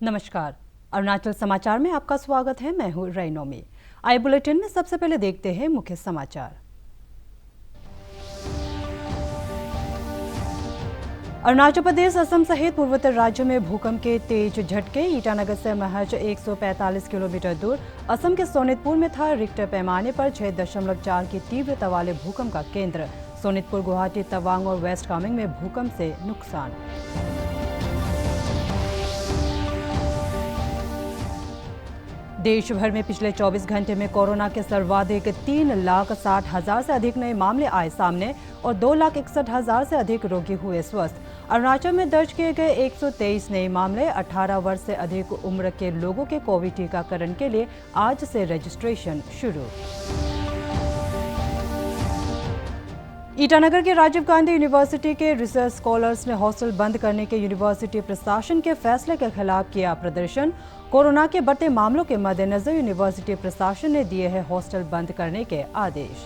नमस्कार। अरुणाचल समाचार में आपका स्वागत है। मैं हूं रैनोमी। आई बुलेटिन में सबसे पहले देखते हैं मुख्य समाचार। अरुणाचल प्रदेश, असम सहित पूर्वोत्तर राज्यों में भूकंप के तेज झटके। ईटानगर से महज 145 किलोमीटर दूर असम के सोनितपुर में था रिक्टर पैमाने पर 6.4 की तीव्रता वाले भूकंप का केंद्र। सोनितपुर, गुवाहाटी, तवांग और वेस्ट कामेंग में भूकंप से नुकसान। देश भर में पिछले 24 घंटे में कोरोना के सर्वाधिक 3,60,000 से अधिक नए मामले आए सामने और 2,61,000 से अधिक रोगी हुए स्वस्थ। अरुणाचल में दर्ज किए गए 123 नए मामले। 18 वर्ष से अधिक उम्र के लोगों के कोविड टीकाकरण के लिए आज से रजिस्ट्रेशन शुरू। ईटानगर के राजीव गांधी यूनिवर्सिटी के रिसर्च स्कॉलर्स ने हॉस्टल बंद करने के यूनिवर्सिटी प्रशासन के फैसले के खिलाफ किया प्रदर्शन। कोरोना के बढ़ते मामलों के मद्देनजर यूनिवर्सिटी प्रशासन ने दिए हैं हॉस्टल बंद करने के आदेश।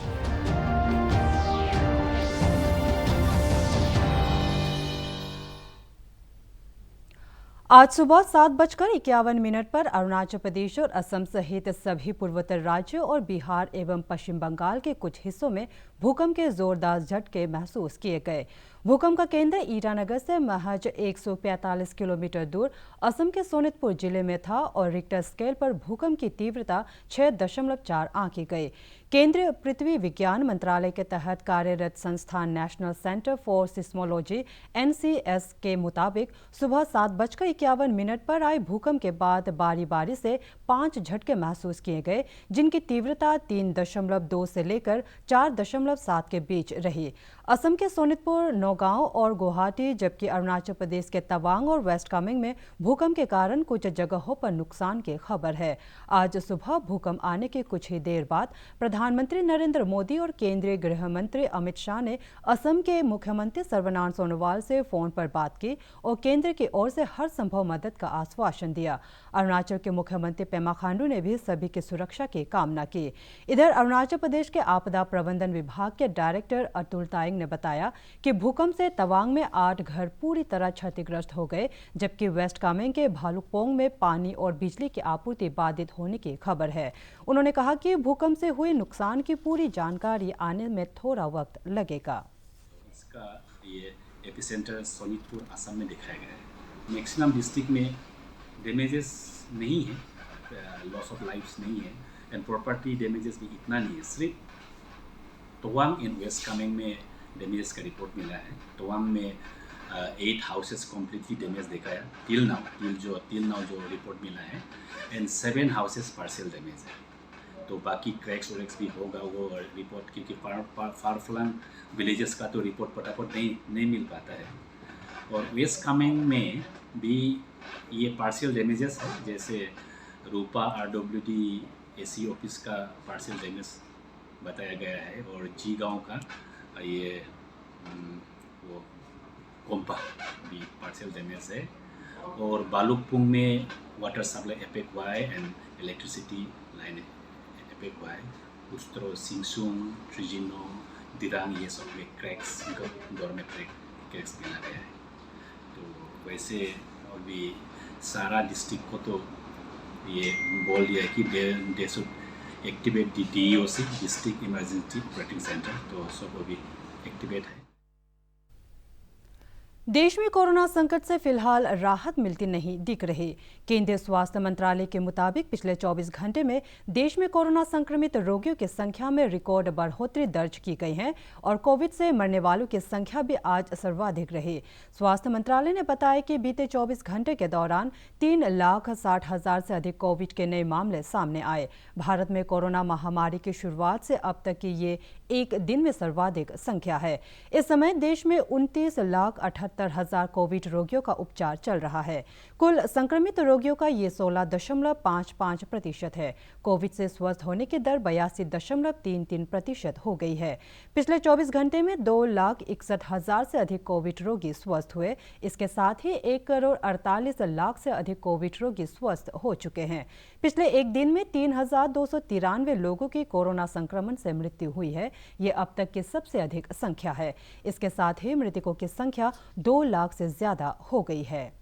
आज सुबह 7:51 पर अरुणाचल प्रदेश और असम सहित सभी पूर्वोत्तर राज्यों और बिहार एवं पश्चिम बंगाल के कुछ हिस्सों में भूकंप के जोरदार झटके महसूस किए गए। भूकंप का केंद्र ईटानगर से महज 145 किलोमीटर दूर असम के सोनितपुर जिले में था और रिक्टर स्केल पर भूकंप की तीव्रता 6.4 आंकी गई। केंद्रीय पृथ्वी विज्ञान मंत्रालय के तहत कार्यरत संस्थान national centre for seismology (NCS) के मुताबिक सुबह 7:51 पर आए भूकंप के बाद बारी बारी से 5 झटके महसूस किए गए, जिनकी तीव्रता 3.2 से लेकर 4.7 के बीच रही। असम के सोनितपुर, नौगांव और गुवाहाटी, जबकि अरुणाचल प्रदेश के तवांग और वेस्ट कामेंग में भूकंप के कारण कुछ जगहों पर नुकसान की खबर है। आज सुबह भूकंप आने के कुछ ही देर बाद प्रधानमंत्री नरेंद्र मोदी और केंद्रीय गृह मंत्री अमित शाह ने असम के मुख्यमंत्री सर्बानंद सोनोवाल से फोन पर बात की और केंद्र की ओर से हर संभव मदद का आश्वासन दिया। अरुणाचल के मुख्यमंत्री पेमा खांडू ने भी सभी की सुरक्षा की कामना की। इधर अरुणाचल प्रदेश के आपदा प्रबंधन विभाग के डायरेक्टर अतुल तायंग ने बताया कि भूकंप से तवांग में 8 घर पूरी तरह क्षतिग्रस्त हो गए, जबकि वेस्ट कामेंग के भालुकपोंग में पानी और बिजली की आपूर्ति बाधित होने की खबर है। उन्होंने कहा कि भूकंप से हुए नुकसान की पूरी जानकारी आने में थोड़ा वक्त लगेगा। इसका ये एपिसेंटर सोनितपुर असम में दिखाया गया है। मैक्सिमम डिस्ट्रिक्ट में डैमेजेस नहीं है, लॉस ऑफ लाइफ्स नहीं है एंड प्रॉपर्टी डैमेजेस भी इतना नहीं है। सिर्फ तवांग एंड वेस्ट कामेंग में डैमेजेस का रिपोर्ट मिला है। तवांग में 8 हाउसेस कम्प्लीटली डैमेज देखा है टिल नाउ जो रिपोर्ट मिला है एंड 7 हाउसेस पार्शियल डैमेज है। तो बाकी क्रैक्स वैक्स भी होगा वो रिपोर्ट, क्योंकि फार फ्लंग विलेजेस का तो रिपोर्ट फटाफट नहीं मिल पाता है। और वेस्ट कामेंग में भी ये पार्शियल डैमेजेस है, जैसे रूपा RWD AC ऑफिस का पार्शियल डैमेज बताया गया है और जी गांव का ये वो कोम्पा भी पार्शियल डैमेज है। और बालुकपुंग में वाटर सप्लाई एफेक्ट हुआ है एंड इलेक्ट्रिसिटी लाइन एफेक्ट हुआ है। उस तरह सिंगसुम, ट्रिजिनो, दिरांग ये सब में क्रैक्स दौर में क्रैक्स मिला गया है। तो वैसे और भी सारा डिस्ट्रिक्ट को तो ये बोल दिया है कि they should activate the DEOC district emergency operating centre, तो सब अभी एक्टिवेट है। देश में कोरोना संकट से फिलहाल राहत मिलती नहीं दिख रही। केंद्रीय स्वास्थ्य मंत्रालय के मुताबिक पिछले 24 घंटे में देश में कोरोना संक्रमित रोगियों की संख्या में रिकॉर्ड बढ़ोतरी दर्ज की गई है और कोविड से मरने वालों की संख्या भी आज सर्वाधिक रही। स्वास्थ्य मंत्रालय ने बताया कि बीते 24 घंटे के दौरान 3,60,000 से अधिक कोविड के नए मामले सामने आए। भारत में कोरोना महामारी की शुरुआत से अब तक की ये एक दिन में सर्वाधिक संख्या है। इस समय देश में 29,78,000 कोविड रोगियों का उपचार चल रहा है। कुल संक्रमित रोगियों का ये 16.55% है। कोविड से स्वस्थ होने की दर 82.33% हो गई है। पिछले 24 घंटे में 2,61,000 से अधिक कोविड रोगी स्वस्थ हुए। इसके साथ ही 1,48,00,000 से अधिक कोविड रोगी स्वस्थ हो चुके हैं। पिछले एक दिन में 3,293 लोगों की कोरोना संक्रमण से मृत्यु हुई है। ये अब तक की सबसे अधिक संख्या है। इसके साथ ही मृतकों की संख्या 2 लाख से ज्यादा हो गई है।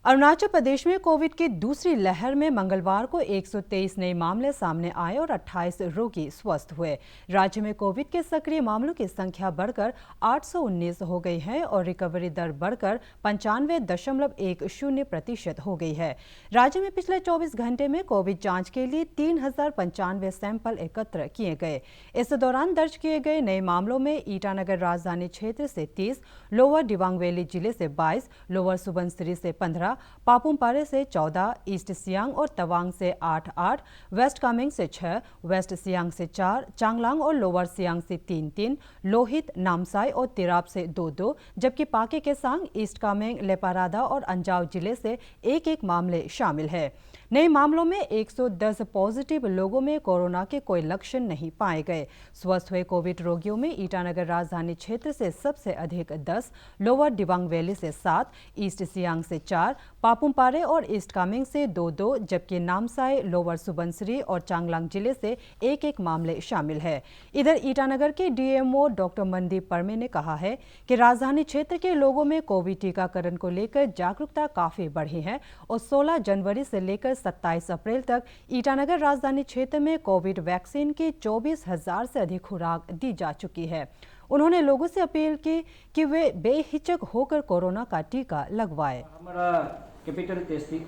अरुणाचल प्रदेश में कोविड की दूसरी लहर में मंगलवार को 123 नए मामले सामने आए और 28 रोगी स्वस्थ हुए। राज्य में कोविड के सक्रिय मामलों की संख्या बढ़कर 819 हो गई है और रिकवरी दर बढ़कर 95.10% हो गई है। राज्य में पिछले 24 घंटे में कोविड जांच के लिए 3095 सैंपल एकत्र किए गए। इस दौरान दर्ज किए गए नए मामलों में ईटानगर राजधानी क्षेत्र से 30, लोअर दिबांग वैली जिले से 22, लोअर सुबनसिरी से 15, पापुमपारे से 14, ईस्ट सियांग और तवांग से 8-8, वेस्ट कामेंग से 6, वेस्ट सियांग से 4, चांगलांग और लोअर सियांग से 3-3, लोहित, नामसाई और तिराप से 2-2, जबकि पाके केसांग, ईस्ट कामेंग, लेपारादा और अंजाव जिले से 1-1 मामले शामिल है। नए मामलों में 110 पॉजिटिव लोगों में कोरोना के कोई लक्षण नहीं पाए गए। स्वस्थ हुए कोविड रोगियों में ईटानगर राजधानी क्षेत्र से सबसे अधिक 10, लोअर दिबांग वैली से 7, ईस्ट सियांग से 4, पापुमपारे और ईस्ट कामेंग से 2-2, जबकि नामसाई, लोअर सुबनसिरी और चांगलांग जिले से 1-1 मामले शामिल है। इधर ईटानगर के डीएमओ डॉक्टर मनदीप परमे ने कहा है कि राजधानी क्षेत्र के लोगों में कोविड टीकाकरण को लेकर जागरूकता काफी बढ़ी है और 16 जनवरी से लेकर 27 अप्रैल तक ईटानगर राजधानी क्षेत्र में कोविड वैक्सीन की 24,000 से अधिक खुराक दी जा चुकी है। उन्होंने लोगों से अपील की कि वे बेहिचक होकर कोरोना का टीका लगवाएं। हमारा कैपिटल टेस्टिंग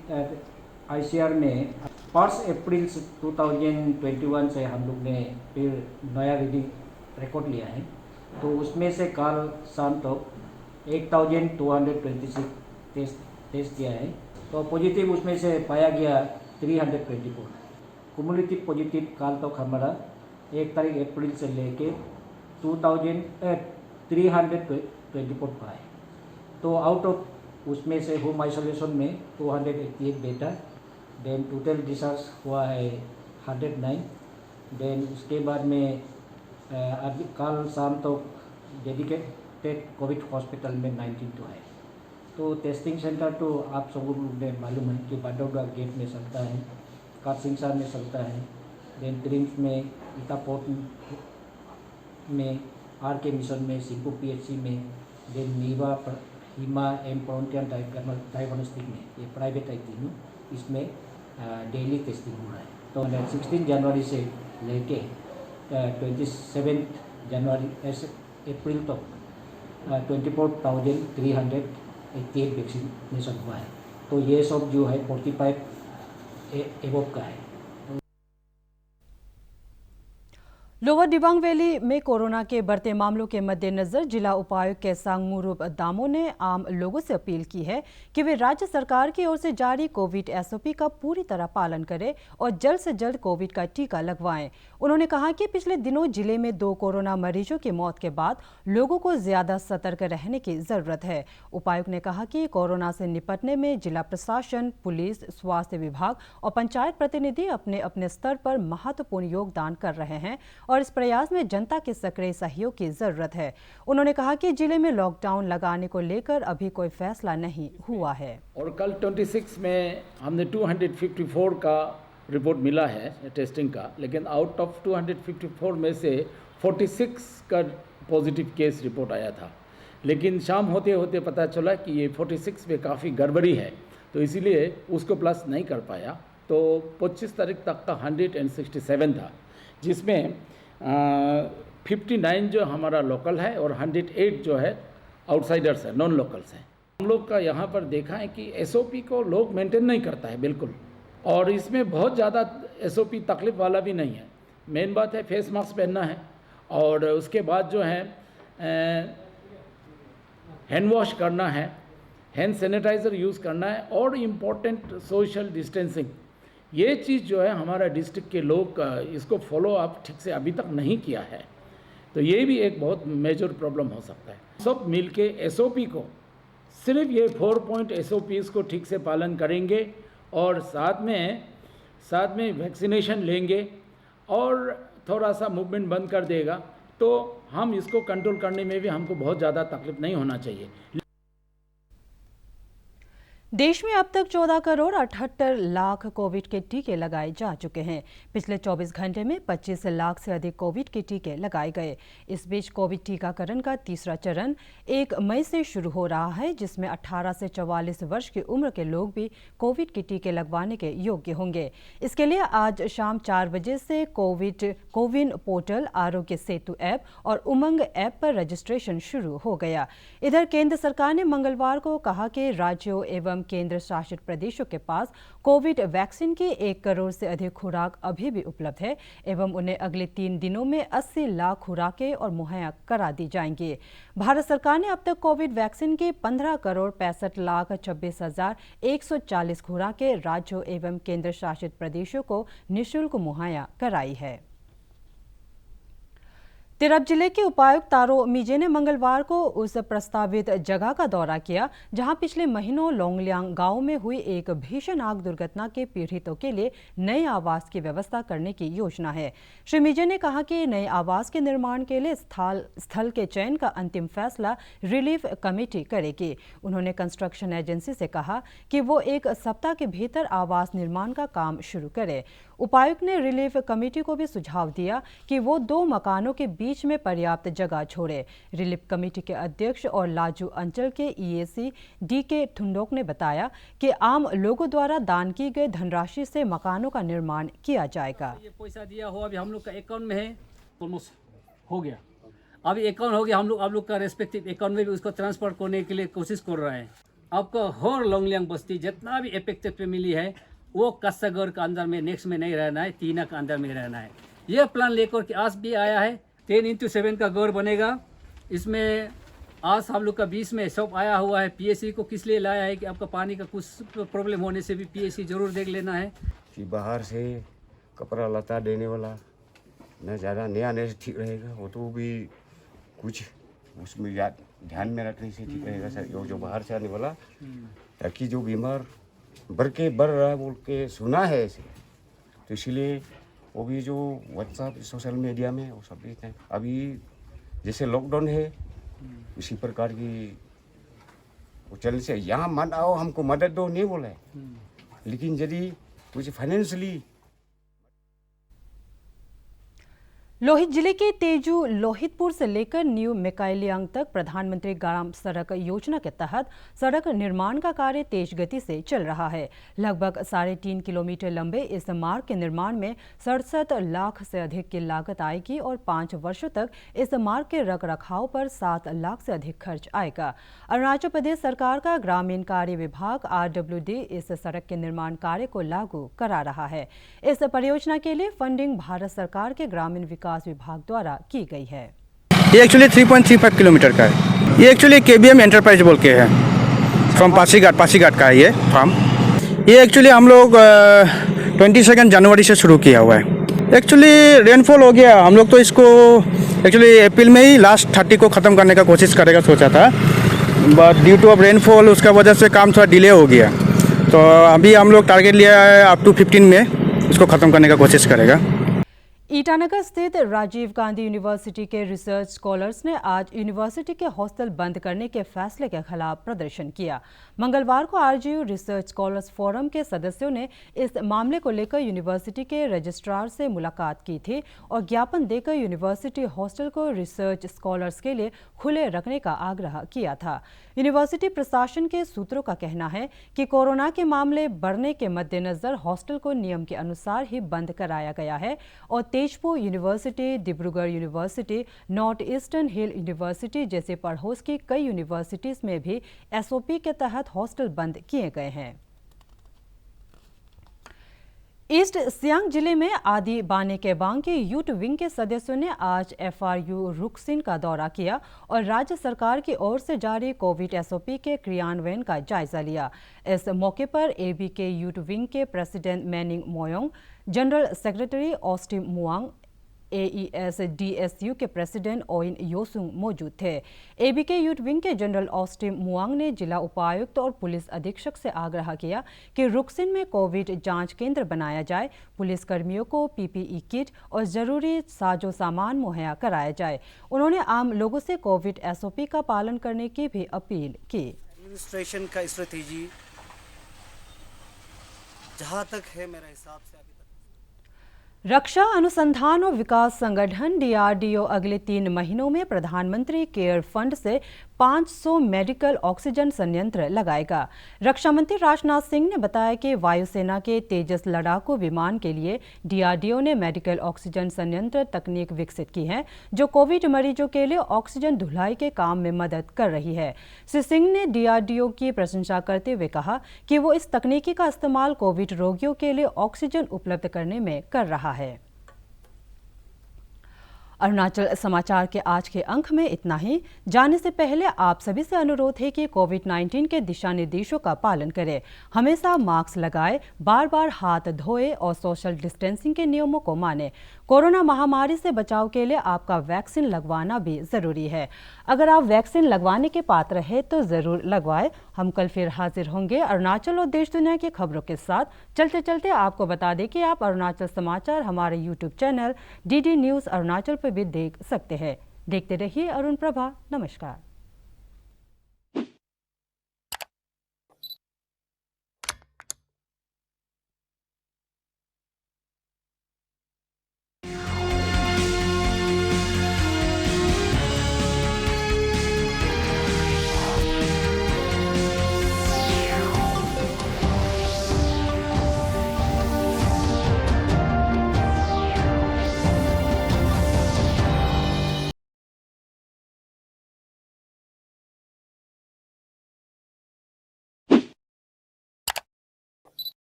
आईसीआर में 1 अप्रैल 2021 से हम लोग ने फिर नया रीडिंग रिकॉर्ड लिया है, तो उसमें से कल शाम तक 1226 टेस्ट किया है, तो पॉजिटिव उसमें से पाया गया 324। कुमुलेटिव पॉजिटिव कल तक हमारा 1 तारीख अप्रैल से लेके 324 का है। तो आउट ऑफ उसमें से होम आइसोलेशन में 288 बेटा, देन टोटल डिस्चार्ज हुआ है 109, देन उसके बाद में अभी कल शाम तक डेडिकेटेड कोविड हॉस्पिटल में 19 तो है। तो टेस्टिंग सेंटर तो आप सब लोग ने मालूम है कि बाडोगरा गेट में चलता है, कासिंगसा में चलता है, देन ट्रिम्स में, इटापोर्ट में, आरके मिशन में, सिंपू पीएचसी में, देन नीवा, हिमा एंड फ्रंटियर डायग्नोस्टिक में, ये प्राइवेट है तीनों, इसमें डेली टेस्टिंग हो रहा है। तो 16 जनवरी से लेके 27 जनवरी अप्रैल तक 24,388 वैक्सीनेशन हुआ है। तो ये सब जो है 45 एबव का है। लोअर दिबांग वैली में कोरोना के बढ़ते मामलों के मद्देनजर जिला उपायुक्त केसांग मुरुब दामो ने आम लोगों से अपील की है कि वे राज्य सरकार की ओर से जारी कोविड एसओपी का पूरी तरह पालन करें और जल्द से जल्द कोविड का टीका लगवाएं। उन्होंने कहा कि पिछले दिनों जिले में 2 कोरोना मरीजों की मौत के बाद लोगों को ज्यादा सतर्क रहने की जरूरत है। उपायुक्त ने कहा कि कोरोना से निपटने में जिला प्रशासन, पुलिस, स्वास्थ्य विभाग और पंचायत प्रतिनिधि अपने अपने स्तर पर महत्वपूर्ण योगदान कर रहे हैं और इस प्रयास में जनता के सक्रिय सहयोग की जरूरत है। उन्होंने कहा कि जिले में लॉकडाउन लगाने को लेकर अभी कोई फैसला नहीं हुआ है। और कल 26 में हमने 254 का रिपोर्ट मिला है टेस्टिंग का, लेकिन आउट ऑफ 254 में से 46 का पॉजिटिव केस रिपोर्ट आया था, लेकिन शाम होते होते पता चला कि ये 46 में काफ़ी गड़बड़ी है, तो इसीलिए उसको प्लस नहीं कर पाया। तो 25 तारीख तक का 167 था, जिसमें 59 जो हमारा लोकल है और 108 जो है आउटसाइडर्स है, नॉन लोकल्स हैं। हम लोग का यहाँ पर देखा है कि एसओपी को लोग मेंटेन नहीं करता है बिल्कुल, और इसमें बहुत ज़्यादा एसओपी तकलीफ वाला भी नहीं है। मेन बात है फेस मास्क पहनना है, और उसके बाद जो है हैंड वॉश करना है, हैंड सैनिटाइज़र यूज़ करना है, और इम्पोर्टेंट सोशल डिस्टेंसिंग। ये चीज़ जो है हमारा डिस्ट्रिक्ट के लोग इसको फॉलो अप ठीक से अभी तक नहीं किया है, तो ये भी एक बहुत मेजर प्रॉब्लम हो सकता है। सब मिलके एसओपी को, सिर्फ ये 4 पॉइंट एसओपीज़ को ठीक से पालन करेंगे और साथ में वैक्सीनेशन लेंगे और थोड़ा सा मूवमेंट बंद कर देगा, तो हम इसको कंट्रोल करने में भी हमको बहुत ज़्यादा तकलीफ नहीं होना चाहिए। देश में अब तक 14 करोड़ 78 लाख कोविड के टीके लगाए जा चुके हैं। पिछले 24 घंटे में 25 लाख से अधिक कोविड के टीके लगाए गए। इस बीच कोविड टीकाकरण का तीसरा चरण 1 मई से शुरू हो रहा है, जिसमें 18 से 44 वर्ष की उम्र के लोग भी कोविड के टीके लगवाने के योग्य होंगे। इसके लिए आज शाम 4 बजे से कोविन पोर्टल, आरोग्य सेतु ऐप और उमंग ऐप पर रजिस्ट्रेशन शुरू हो गया। इधर केंद्र सरकार ने मंगलवार को कहा कि राज्यों एवं केंद्र शासित प्रदेशों के पास कोविड वैक्सीन की 1 करोड़ से अधिक खुराक अभी भी उपलब्ध है एवं उन्हें अगले 3 दिनों में 80 लाख खुराकें और मुहैया करा दी जाएंगी। भारत सरकार ने अब तक कोविड वैक्सीन की 15 करोड़ 65 लाख 26,140 खुराकें राज्यों एवं केंद्र शासित प्रदेशों को निःशुल्क मुहैया कराई है। तिरप जिले के उपायुक्त तारो मीजे ने मंगलवार को उस प्रस्तावित जगह का दौरा किया जहां पिछले महीनों लोंगलियांग गांव में हुई एक भीषण आग दुर्घटना के पीड़ितों के लिए नए आवास की व्यवस्था करने की योजना है। श्री मीजे ने कहा कि नए आवास के निर्माण के लिए स्थल के चयन का अंतिम फैसला रिलीफ कमेटी करेगी। उन्होंने कंस्ट्रक्शन एजेंसी से कहा कि वो 1 सप्ताह के भीतर आवास निर्माण का काम शुरू करे। उपायुक्त ने रिलीफ कमेटी को भी सुझाव दिया कि वो 2 मकानों के बीच में पर्याप्त जगह छोड़े। रिलीफ कमेटी के अध्यक्ष और लाजू अंचल के ईएसी डीके थुंडोक ने बताया कि आम लोगों द्वारा दान की गई धनराशि से मकानों का निर्माण किया जाएगा। ये पैसा दिया हो अभी हम लोग का अकाउंट में है, ऑलमोस्ट हो गया। अभी अकाउंट हो गया, हम लोग का रेस्पेक्टिव अकाउंट में भी उसको ट्रांसफर करने के लिए कोशिश कर रहा है। आपका हर लोंगलियांग बस्ती जितना भी अफेक्टेड फैमिली है वो कस्सागर का अंदर में नेक्स्ट में नहीं रहना है, तीना का अंदर में रहना है। यह प्लान लेकर के आज भी आया है। 10x7 का घर बनेगा। इसमें आज हम लोग का 20 में सब आया हुआ है। पीएससी को किस लिए लाया है कि आपका पानी का कुछ प्रॉब्लम होने से भी पीएससी जरूर देख लेना है कि बाहर से कपड़ा लता देने वाला न ज़्यादा नया आने से ठीक रहेगा, वो तो भी कुछ उसमें ध्यान में रखने से ठीक रहेगा सर। जो बाहर से आने वाला, ताकि जो बीमार बढ़ रहा है बोल के सुना है ऐसे, तो इसलिए वो भी जो व्हाट्सएप सोशल मीडिया में वो सब देखते हैं। अभी जैसे लॉकडाउन है उसी प्रकार की वो चलने से यहाँ मत आओ हमको मदद दो नहीं बोला है, लेकिन यदि कुछ फाइनेंशियली। लोहित जिले के तेजू लोहितपुर से लेकर न्यू मिकाइलियांग तक प्रधानमंत्री ग्राम सड़क योजना के तहत सड़क निर्माण का कार्य तेज गति से चल रहा है। लगभग 3.5 किलोमीटर लंबे इस मार्ग के निर्माण में 67 लाख से अधिक की लागत आएगी और 5 वर्षों तक इस मार्ग के रखरखाव पर 7 लाख से अधिक खर्च आएगा। अरुणाचल प्रदेश सरकार का ग्रामीण कार्य विभाग RWD इस सड़क के निर्माण कार्य को लागू करा रहा है। इस परियोजना के लिए फंडिंग भारत सरकार के ग्रामीण विकास विभाग द्वारा की गई है। ये एक्चुअली 3.35 किलोमीटर का है। ये एक्चुअली KBM एंटरप्राइज बोल के है, फ्रॉम पासीघाट का है ये फार्म। ये एक्चुअली हम लोग 22 जनवरी से शुरू किया हुआ है। एक्चुअली रेनफॉल हो गया, हम लोग तो इसको एक्चुअली अप्रैल में ही लास्ट 30 को ख़त्म करने का कोशिश करेगा सोचा था, but due two of rainfall उसका वजह से काम थोड़ा डिले हो गया। तो अभी हम लोग टारगेट लिया है अप टू 15 में इसको ख़त्म करने का कोशिश करेगा। ईटानगर स्थित राजीव गांधी यूनिवर्सिटी के रिसर्च स्कॉलर्स ने आज यूनिवर्सिटी के हॉस्टल बंद करने के फैसले के खिलाफ प्रदर्शन किया। मंगलवार को RGU रिसर्च स्कॉलर्स फोरम के सदस्यों ने इस मामले को लेकर यूनिवर्सिटी के रजिस्ट्रार से मुलाकात की थी और ज्ञापन देकर यूनिवर्सिटी हॉस्टल को रिसर्च स्कॉलर्स के लिए खुले रखने का आग्रह किया था। यूनिवर्सिटी प्रशासन के सूत्रों का कहना है कि कोरोना के मामले बढ़ने के मद्देनजर हॉस्टल को नियम के अनुसार ही बंद कराया गया है और Tezpur university, Dibrugarh university, north eastern hill university जैसे पड़ोस की कई यूनिवर्सिटीज में भी SOP के तहत हॉस्टल बंद किए गए हैं। ईस्ट सियांग जिले में आदि बाने केबांग के यूथ विंग के सदस्यों ने आज FRU रुकसिन का दौरा किया और राज्य सरकार की ओर से जारी कोविड SOP के क्रियान्वयन का जायजा लिया। इस मौके पर ABK यूथ विंग के president Manning Moyong, general secretary Austin Muang, AES DSU के प्रेसिडेंट ओइन योसुंग मौजूद थे। ABK यूथ विंग के जनरल ऑस्टिन मुआंग ने जिला उपायुक्त और पुलिस अधीक्षक से आग्रह किया कि रुकसिन में कोविड जांच केंद्र बनाया जाए, पुलिस कर्मियों को PPE किट और जरूरी साजो सामान मुहैया कराया जाए। उन्होंने आम लोगों से कोविड SOP का पालन करने की भी अपील की। एडमिनिस्ट्रेशन का स्ट्रेटेजी जहाँ तक है मेरे हिसाब से अभी तक। रक्षा अनुसंधान और विकास संगठन DRDO अगले 3 महीनों में प्रधानमंत्री केयर फंड से 500 मेडिकल ऑक्सीजन संयंत्र लगाएगा। रक्षा मंत्री राजनाथ सिंह ने बताया कि वायुसेना के तेजस लड़ाकू विमान के लिए DRDO ने मेडिकल ऑक्सीजन संयंत्र तकनीक विकसित की है, जो कोविड मरीजों के लिए ऑक्सीजन ढुलाई के काम में मदद कर रही है। श्री सिंह ने DRDO की प्रशंसा करते हुए कहा कि वो इस तकनीकी का इस्तेमाल कोविड रोगियों के लिए ऑक्सीजन उपलब्ध करने में कर रहा है। अरुणाचल समाचार के आज के अंक में इतना ही। जाने से पहले आप सभी से अनुरोध है कि कोविड-19 के दिशा निर्देशों का पालन करें, हमेशा मास्क लगाएं, बार-बार हाथ धोएं और सोशल डिस्टेंसिंग के नियमों को मानें। कोरोना महामारी से बचाव के लिए आपका वैक्सीन लगवाना भी जरूरी है। अगर आप वैक्सीन लगवाने के पात्र हैं तो जरूर लगवाएं। हम कल फिर हाजिर होंगे अरुणाचल और देश दुनिया की खबरों के साथ। चलते चलते आपको बता दें कि आप अरुणाचल समाचार हमारे YouTube channel DD news Arunachal पर भी देख सकते हैं। देखते रहिए अरुण प्रभा। नमस्कार।